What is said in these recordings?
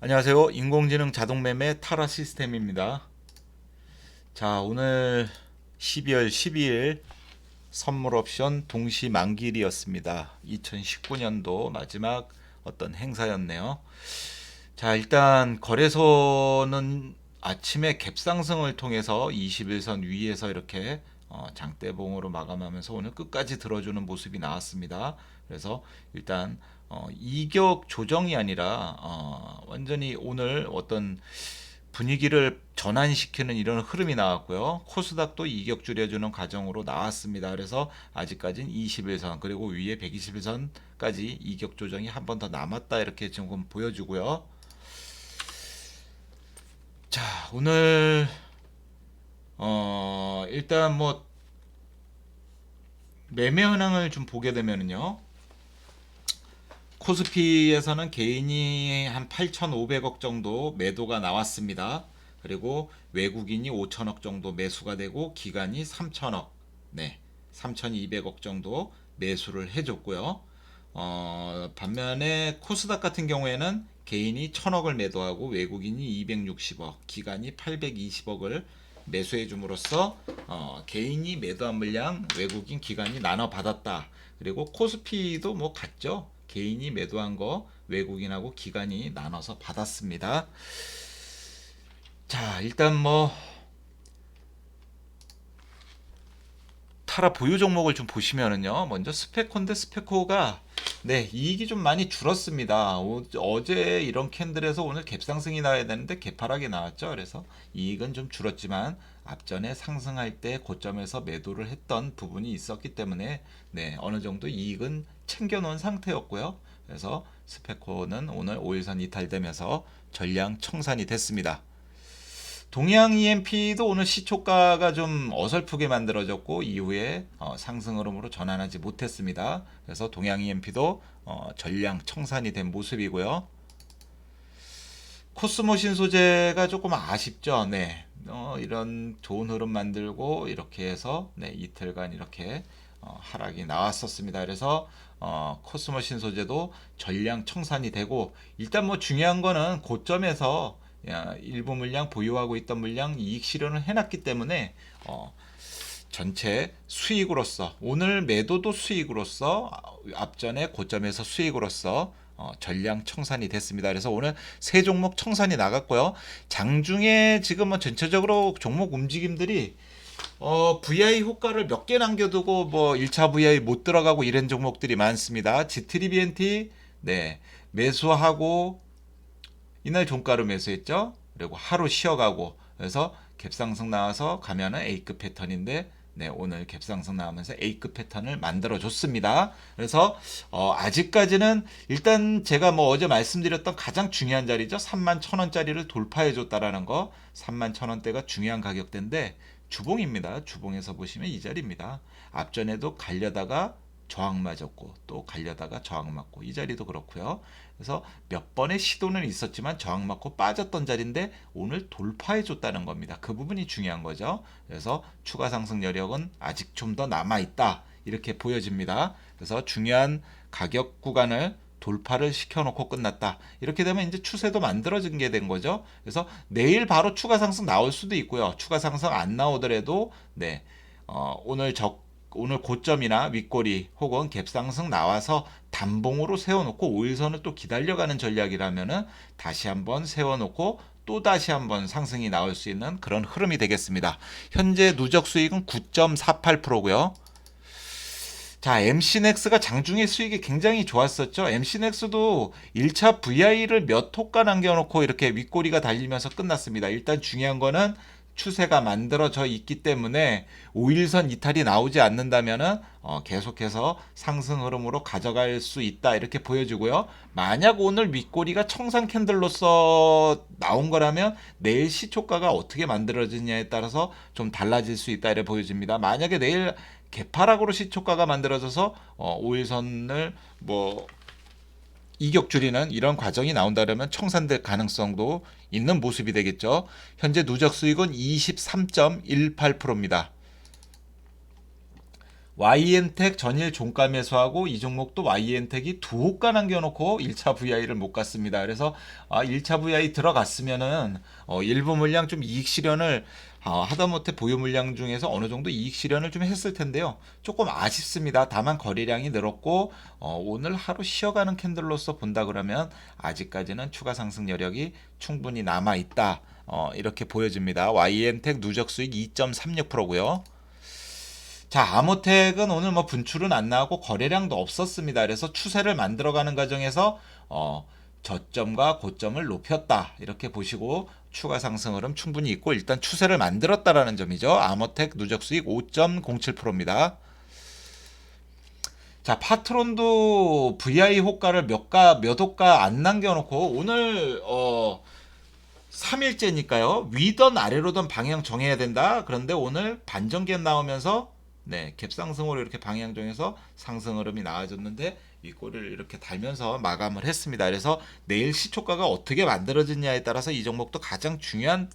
안녕하세요. 인공지능 자동매매 타라 시스템입니다. 자, 오늘 12월 12일 선물 옵션 동시 만기일이었습니다. 2019년도 마지막 어떤 행사였네요. 자, 일단 거래소는 아침에 갭상승을 통해서 21선 위에서 이렇게 장대봉으로 마감하면서 오늘 끝까지 들어주는 모습이 나왔습니다. 그래서 일단 이격 조정이 아니라 완전히 오늘 어떤 분위기를 전환시키는 이런 흐름이 나왔고요. 코스닥도 이격 줄여주는 과정으로 나왔습니다. 그래서 아직까지는 21선 그리고 위에 121선까지 이격 조정이 한 번 더 남았다 이렇게 지금 보여주고요. 자, 오늘 일단 뭐 매매 현황을 좀 보게 되면은요. 코스피에서는 개인이 한 8,500억 정도 매도가 나왔습니다. 그리고 외국인이 5천억 정도 매수가 되고 기관이 3천억, 네, 3,200억 정도 매수를 해줬고요. 반면에 코스닥 같은 경우에는 개인이 1,000억을 매도하고 외국인이 260억, 기관이 820억을 매수해 줌으로써 개인이 매도한 물량 외국인 기관이 나눠 받았다. 그리고 코스피도 뭐 같죠. 개인이 매도한 거 외국인하고 기관이 나눠서 받았습니다. 자, 일단 뭐 타라 보유 종목을 좀 보시면은요. 먼저 스페코인데 스페코가 네, 이익이 좀 많이 줄었습니다. 어제 이런 캔들에서 오늘 갭상승이 나와야 되는데 갭하락이 나왔죠. 그래서 이익은 좀 줄었지만 앞전에 상승할 때 고점에서 매도를 했던 부분이 있었기 때문에 네, 어느 정도 이익은 챙겨 놓은 상태였고요. 그래서 스페코는 오늘 5일선 이탈되면서 전량 청산이 됐습니다. 동양 EMP도 오늘 시초가가 좀 어설프게 만들어졌고 이후에 상승 흐름으로 전환하지 못했습니다. 그래서 동양 EMP도 전량 청산이 된 모습이고요. 코스모 신소재가 조금 아쉽죠. 네. 이런 좋은 흐름 만들고 이렇게 해서 네, 이틀간 이렇게 하락이 나왔었습니다. 그래서 코스모 신소재도 전량 청산이 되고 일단 뭐 중요한 거는 고점에서 일부 물량 보유하고 있던 물량 이익 실현을 해놨기 때문에 전체 수익으로서 오늘 매도도 수익으로서 앞전에 고점에서 수익으로서 전량 청산이 됐습니다. 그래서 오늘 세 종목 청산이 나갔고요. 장중에 지금 뭐 전체적으로 종목 움직임들이 VI 효과를 몇 개 남겨두고 뭐 1차 VI 못 들어가고 이런 종목들이 많습니다. GTBNT 네 매수하고 이날 종가로 매수했죠. 그리고 하루 쉬어가고 그래서 갭상승 나와서 가면은 A급 패턴인데 네, 오늘 갭상승 나오면서 A급 패턴을 만들어 줬습니다. 그래서 아직까지는 일단 제가 뭐 어제 말씀드렸던 가장 중요한 자리죠. 31,000원짜리를 돌파해 줬다라는 거. 31,000원대가 중요한 가격대인데 주봉입니다. 주봉에서 보시면 이 자리입니다. 앞전에도 가려다가 저항 맞았고 또 가려다가 저항 맞고 이 자리도 그렇고요. 그래서 몇 번의 시도는 있었지만 저항 맞고 빠졌던 자리인데 오늘 돌파해 줬다는 겁니다. 그 부분이 중요한 거죠. 그래서 추가 상승 여력은 아직 좀 더 남아 있다. 이렇게 보여집니다. 그래서 중요한 가격 구간을 돌파를 시켜놓고 끝났다. 이렇게 되면 이제 추세도 만들어진 게 된 거죠. 그래서 내일 바로 추가 상승 나올 수도 있고요. 추가 상승 안 나오더라도 네 오늘 고점이나 윗꼬리 혹은 갭상승 나와서 단봉으로 세워놓고 5일선을 또 기다려가는 전략이라면은 다시 한번 세워놓고 또 다시 한번 상승이 나올 수 있는 그런 흐름이 되겠습니다. 현재 누적 수익은 9.48%고요. 자, MC넥스가 장중에 수익이 굉장히 좋았었죠. MC넥스도 1차 VI를 몇 호가 남겨놓고 이렇게 윗꼬리가 달리면서 끝났습니다. 일단 중요한 거는 추세가 만들어져 있기 때문에 5일선 이탈이 나오지 않는다면은 계속해서 상승 흐름으로 가져갈 수 있다 이렇게 보여주고요. 만약 오늘 윗꼬리가 청산 캔들로서 나온 거라면 내일 시초가가 어떻게 만들어지냐에 따라서 좀 달라질 수 있다 이렇게 보여집니다. 만약에 내일 개파락으로 시초가가 만들어져서 5일선을 뭐 이격 줄이는 이런 과정이 나온다면 청산될 가능성도 있는 모습이 되겠죠. 현재 누적 수익은 23.18%입니다. YN텍 전일 종가 매수하고 이 종목도 YN텍이 두 호가 남겨놓고 1차 VI를 못 갔습니다. 그래서 1차 VI 들어갔으면은 일부 물량 좀 이익 실현을 하다못해 보유 물량 중에서 어느 정도 이익 실현을 좀 했을 텐데요. 조금 아쉽습니다. 다만 거래량이 늘었고 오늘 하루 쉬어가는 캔들로서 본다 그러면 아직까지는 추가 상승 여력이 충분히 남아 있다. 이렇게 보여집니다. YN텍 누적 수익 2.36%고요. 자, 아모텍은 오늘 뭐 분출은 안 나왔고 거래량도 없었습니다. 그래서 추세를 만들어가는 과정에서 저점과 고점을 높였다. 이렇게 보시고 추가 상승 흐름 충분히 있고 일단 추세를 만들었다라는 점이죠. 아모텍 누적 수익 5.07%입니다. 자, 파트론도 VI 호가를 몇 호가 안 남겨놓고 오늘 3일째니까요. 위던 아래로든 방향 정해야 된다. 그런데 오늘 반전갭 나오면서 갭 상승으로 이렇게 방향 정해서 상승 흐름이 나와줬는데 윗꼬리를 이렇게 달면서 마감을 했습니다. 그래서 내일 시초가가 어떻게 만들어지냐에 따라서 이 종목도 가장 중요한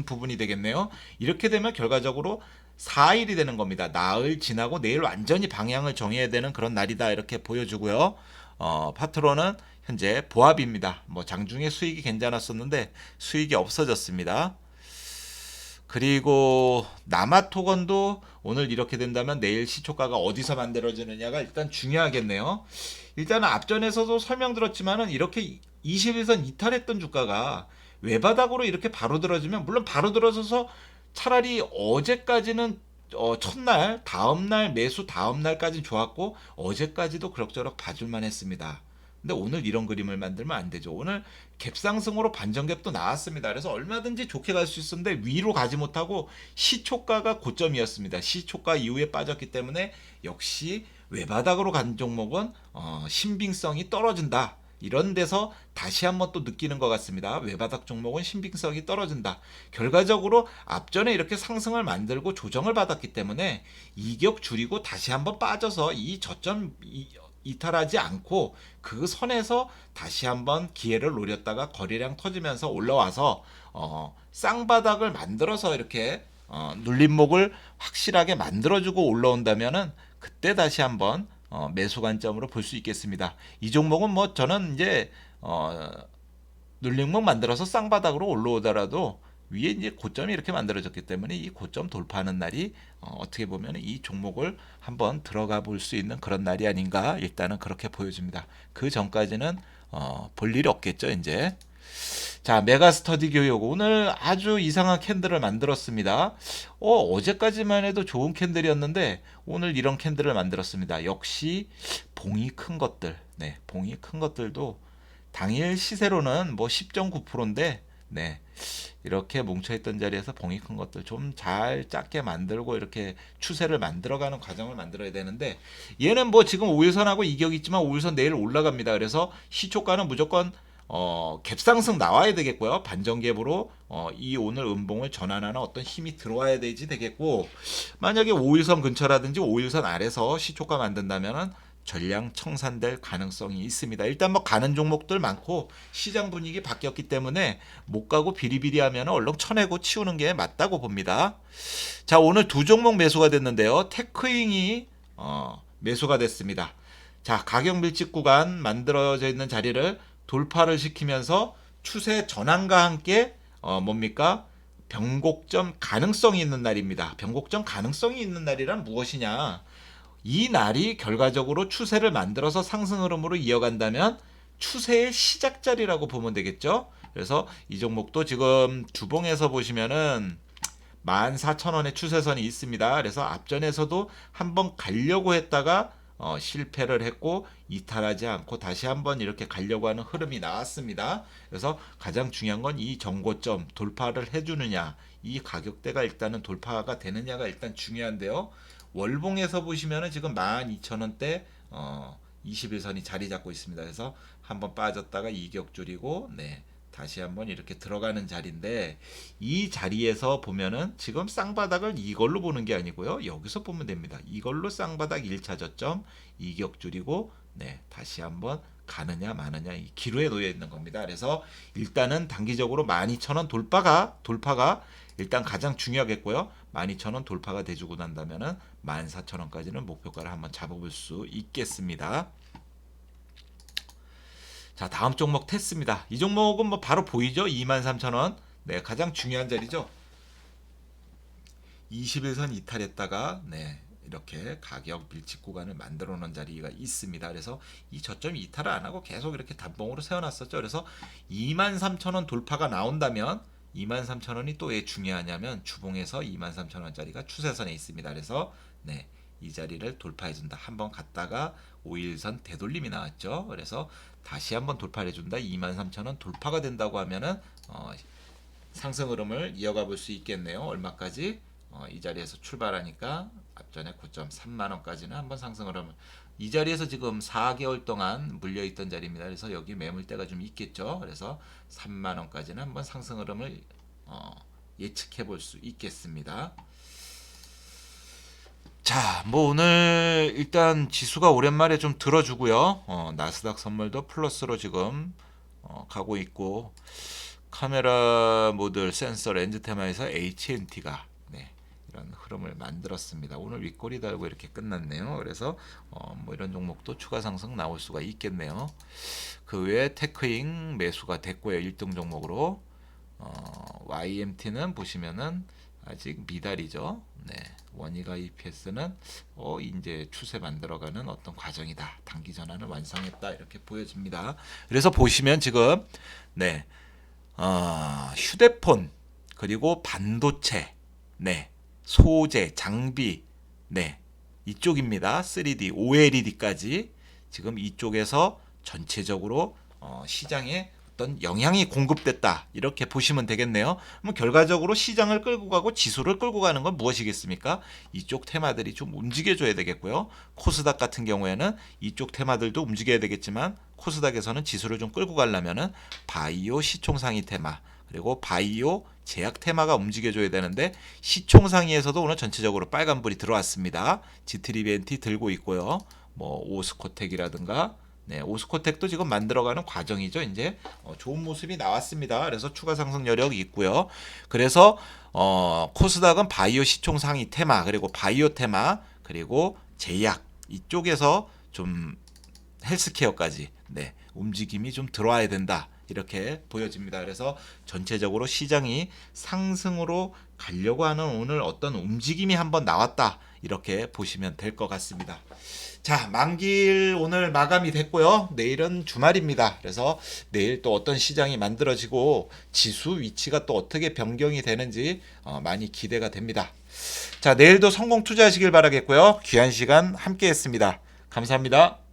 부분이 되겠네요. 이렇게 되면 결과적으로 4일이 되는 겁니다. 나흘 지나고 내일 완전히 방향을 정해야 되는 그런 날이다 이렇게 보여주고요. 파트론은 현재 보합입니다. 뭐 장중에 수익이 괜찮았었는데 수익이 없어졌습니다. 그리고 남아토건도 오늘 이렇게 된다면 내일 시초가가 어디서 만들어지느냐가 일단 중요하겠네요. 일단은 앞전에서도 설명드렸지만은 이렇게 21선 이탈했던 주가가 외바닥으로 이렇게 바로 들어지면 물론 바로 들어서서 차라리 어제까지는 첫날 다음날 매수 다음날까지는 좋았고 어제까지도 그럭저럭 봐줄만 했습니다. 근데 오늘 이런 그림을 만들면 안 되죠. 오늘 갭상승으로 반전갭도 나왔습니다. 그래서 얼마든지 좋게 갈 수 있었는데 위로 가지 못하고 시초가가 고점이었습니다. 시초가 이후에 빠졌기 때문에 역시 외바닥으로 간 종목은 신빙성이 떨어진다. 이런 데서 다시 한번 또 느끼는 것 같습니다. 외바닥 종목은 신빙성이 떨어진다. 결과적으로 앞전에 이렇게 상승을 만들고 조정을 받았기 때문에 이격 줄이고 다시 한번 빠져서 이 저점 이탈하지 않고 그 선에서 다시 한번 기회를 노렸다가 거래량 터지면서 올라와서 쌍바닥을 만들어서 이렇게 눌림목을 확실하게 만들어주고 올라온다면은 그때 다시 한번 매수 관점으로 볼 수 있겠습니다. 이 종목은 뭐 저는 이제 눌림목 만들어서 쌍바닥으로 올라오더라도 위에 이제 고점이 이렇게 만들어졌기 때문에 이 고점 돌파하는 날이 어떻게 보면 이 종목을 한번 들어가 볼 수 있는 그런 날이 아닌가 일단은 그렇게 보여집니다. 그 전까지는 볼 일이 없겠죠 이제. 자, 메가스터디 교육 오늘 아주 이상한 캔들을 만들었습니다. 어제까지만 해도 좋은 캔들이었는데 오늘 이런 캔들을 만들었습니다. 역시 봉이 큰 것들, 봉이 큰 것들도 당일 시세로는 뭐 10.9%인데 이렇게 뭉쳐있던 자리에서 봉이 큰 것들 좀 잘 작게 만들고 이렇게 추세를 만들어가는 과정을 만들어야 되는데 얘는 뭐 지금 5일선하고 이격 있지만 5일선 내일 올라갑니다. 그래서 시초가는 무조건 갭상승 나와야 되겠고요. 반전갭으로 이 오늘 음봉을 전환하는 어떤 힘이 들어와야 되겠고 만약에 5일선 근처라든지 5일선 아래서 시초가 만든다면은 전량 청산될 가능성이 있습니다. 일단 뭐 가는 종목들 많고 시장 분위기 바뀌었기 때문에 못 가고 비리비리하면 얼른 쳐내고 치우는 게 맞다고 봅니다. 자, 오늘 두 종목 매수가 됐는데요. 테크잉이 매수가 됐습니다. 자, 가격 밀집 구간 만들어져 있는 자리를 돌파를 시키면서 추세 전환과 함께 뭡니까? 변곡점 가능성이 있는 날입니다. 변곡점 가능성이 있는 날이란 무엇이냐? 이 날이 결과적으로 추세를 만들어서 상승 흐름으로 이어간다면 추세의 시작 자리라고 보면 되겠죠. 그래서 이 종목도 지금 주봉에서 보시면은 14,000원의 추세선이 있습니다. 그래서 앞전에서도 한번 가려고 했다가 실패를 했고 이탈하지 않고 다시 한번 이렇게 가려고 하는 흐름이 나왔습니다. 그래서 가장 중요한 건 이 정고점 돌파를 해주느냐, 이 가격대가 일단은 돌파가 되느냐가 일단 중요한데요. 월봉에서 보시면은 지금 12,000원대 21선이 자리 잡고 있습니다. 그래서 한번 빠졌다가 이격 줄이고 다시 한번 이렇게 들어가는 자리인데 이 자리에서 보면은 지금 쌍바닥을 이걸로 보는 게 아니고요. 여기서 보면 됩니다. 이걸로 쌍바닥 1차 저점 이격 줄이고 네, 다시 한번 가느냐 마느냐 이 기로에 놓여 있는 겁니다. 그래서 일단은 단기적으로 12,000원 돌파가 일단 가장 중요하겠고요. 12,000원 돌파가 돼주고 난다면은 14,000원까지는 목표가를 한번 잡아볼 수 있겠습니다. 자, 다음 종목 테스입니다. 이 종목은 뭐 바로 보이죠? 23,000원. 네, 가장 중요한 자리죠. 21선 이탈했다가 네, 이렇게 가격 밀집 구간을 만들어 놓은 자리가 있습니다. 그래서 이 저점 이탈을 안 하고 계속 이렇게 단봉으로 세워놨었죠. 그래서 23,000원 돌파가 나온다면 23,000원이 또 왜 중요하냐면 주봉에서 23,000원짜리가 추세선에 있습니다. 그래서 네, 이 자리를 돌파해준다. 한번 갔다가 5일선 되돌림이 나왔죠. 그래서 다시 한번 돌파해준다. 23,000원 돌파가 된다고 하면은 상승 흐름을 이어가 볼 수 있겠네요. 얼마까지? 이 자리에서 출발하니까 앞전에 9.3만 원까지는 한번 상승 흐름을 이 자리에서 지금 4개월 동안 물려있던 자리입니다. 그래서 여기 매물대가 좀 있겠죠. 그래서 3만 원까지는 한번 상승 흐름을 예측해 볼 수 있겠습니다. 자, 뭐 오늘 일단 지수가 오랜만에 좀 들어주고요. 나스닥 선물도 플러스로 지금 가고 있고 카메라 모듈 센서 렌즈 테마에서 HNT가 네, 이런 흐름을 만들었습니다. 오늘 윗꼬리 달고 이렇게 끝났네요. 그래서 뭐 이런 종목도 추가 상승 나올 수가 있겠네요. 그 외에 테크잉 매수가 됐고요. 1등 종목으로 YMT는 보시면은 아직 미달이죠. 네. 원익 IPS는 이제 추세 만들어가는 어떤 과정이다. 단기 전환을 완성했다. 이렇게 보여집니다. 그래서 보시면 지금 네. 휴대폰 그리고 반도체 네. 소재, 장비 네. 이쪽입니다. 3D, OLED까지 지금 이쪽에서 전체적으로 시장에 어떤 영향이 공급됐다 이렇게 보시면 되겠네요. 그럼 결과적으로 시장을 끌고 가고 지수를 끌고 가는 건 무엇이겠습니까? 이쪽 테마들이 좀 움직여줘야 되겠고요. 코스닥 같은 경우에는 이쪽 테마들도 움직여야 되겠지만 코스닥에서는 지수를 좀 끌고 가려면은 바이오 시총상위 테마 그리고 바이오 제약 테마가 움직여줘야 되는데 시총상위에서도 오늘 전체적으로 빨간불이 들어왔습니다. 지트리벤티 들고 있고요. 뭐 오스코텍이라든가 네, 오스코텍도 지금 만들어가는 과정이죠. 이제 좋은 모습이 나왔습니다. 그래서 추가 상승 여력이 있고요. 그래서 코스닥은 바이오 시총 상위 테마 그리고 바이오 테마 그리고 제약 이쪽에서 좀 헬스케어까지 네, 움직임이 좀 들어와야 된다. 이렇게 보여집니다. 그래서 전체적으로 시장이 상승으로 가려고 하는 오늘 어떤 움직임이 한번 나왔다. 이렇게 보시면 될 것 같습니다. 자, 만기일 오늘 마감이 됐고요. 내일은 주말입니다. 그래서 내일 또 어떤 시장이 만들어지고 지수 위치가 또 어떻게 변경이 되는지 많이 기대가 됩니다. 자, 내일도 성공 투자하시길 바라겠고요. 귀한 시간 함께 했습니다. 감사합니다.